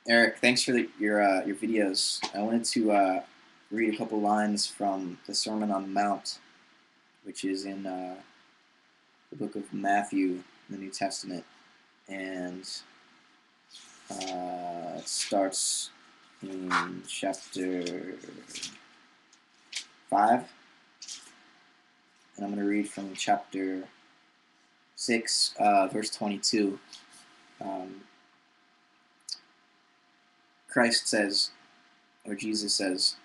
Eric, thanks for your videos. I wanted to read a couple lines from the Sermon on the Mount, which is in the book of Matthew in the New Testament, and it starts in chapter 5, and I'm going to read from chapter 6, verse 22. Christ says, or Jesus says,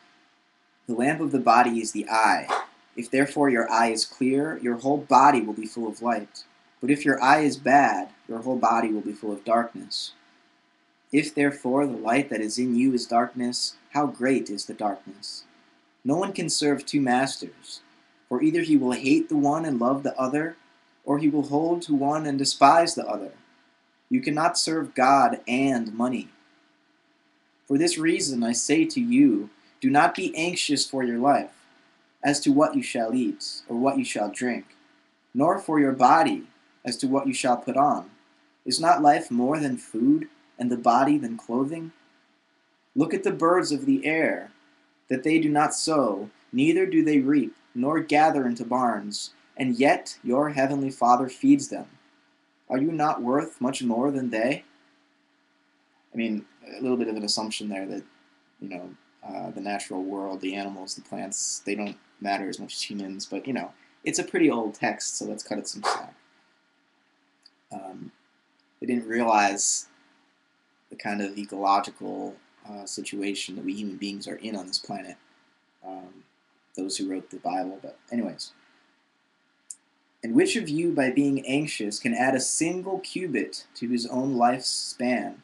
"The lamp of the body is the eye. If therefore your eye is clear, your whole body will be full of light. But if your eye is bad, your whole body will be full of darkness. If therefore the light that is in you is darkness, how great is the darkness? No one can serve two masters, for either he will hate the one and love the other, or he will hold to one and despise the other. You cannot serve God and money. For this reason I say to you, do not be anxious for your life, as to what you shall eat, or what you shall drink, nor for your body, as to what you shall put on. Is not life more than food, and the body than clothing? Look at the birds of the air, that they do not sow, neither do they reap, nor gather into barns, and yet your heavenly Father feeds them. Are you not worth much more than they?" I mean, a little bit of an assumption there that, you know, the natural world, the animals, the plants, they don't matter as much as humans, but, it's a pretty old text, so let's cut it some slack. They didn't realize the kind of ecological situation that we human beings are in on this planet, those who wrote the Bible, but anyways. "And which of you, by being anxious, can add a single cubit to his own life's span?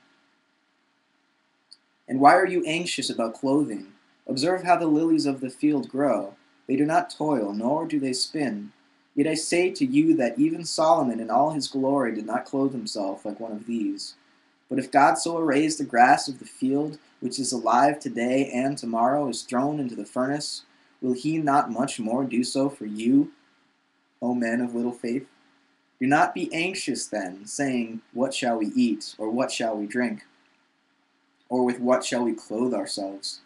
And why are you anxious about clothing? Observe how the lilies of the field grow. They do not toil, nor do they spin. Yet I say to you that even Solomon in all his glory did not clothe himself like one of these. But if God so arrays the grass of the field, which is alive today and tomorrow is thrown into the furnace, will he not much more do so for you, O men of little faith? Do not be anxious then, saying, what shall we eat, or what shall we drink? Or with what shall we clothe ourselves?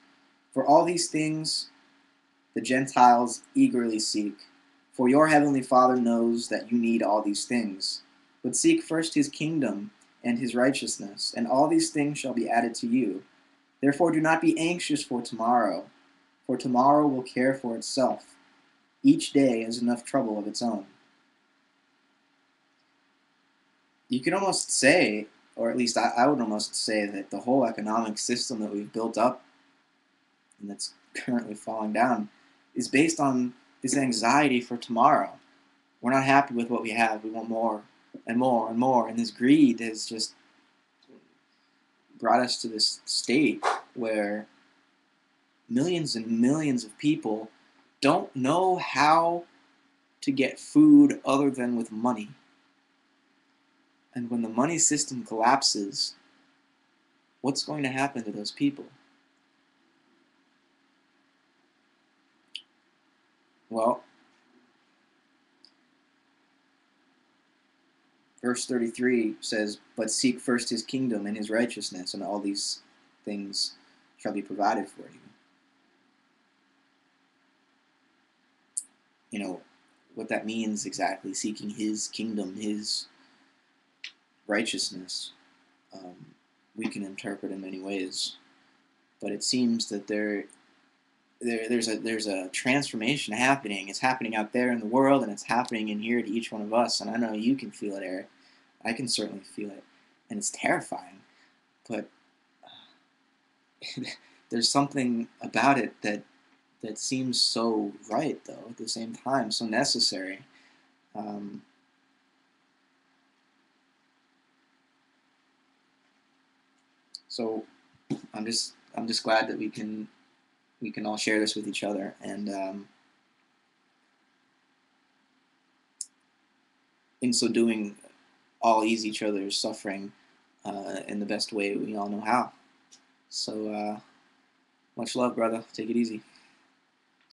For all these things the Gentiles eagerly seek. For your heavenly Father knows that you need all these things. But seek first his kingdom and his righteousness, and all these things shall be added to you. Therefore do not be anxious for tomorrow will care for itself. Each day has enough trouble of its own." You could almost say, or at least I would almost say, that the whole economic system that we've built up and that's currently falling down is based on this anxiety for tomorrow. We're not happy with what we have. We want more and more and more. And this greed has just brought us to this state where millions and millions of people don't know how to get food other than with money. And when the money system collapses, what's going to happen to those people? Well, verse 33 says, "But seek first his kingdom and his righteousness, and all these things shall be provided for you." You know, what that means exactly, seeking his kingdom, his righteousness, we can interpret in many ways. But it seems that there's a transformation happening. It's happening out there in the world, and it's happening in here to each one of us. And I know you can feel it, Eric. I can certainly feel it, and it's terrifying. But there's something about it that seems so right, though, at the same time, so necessary. Um, so I'm just glad that we can all share this with each other, and in so doing, all ease each other's suffering in the best way we all know how. So much love, brother. Take it easy.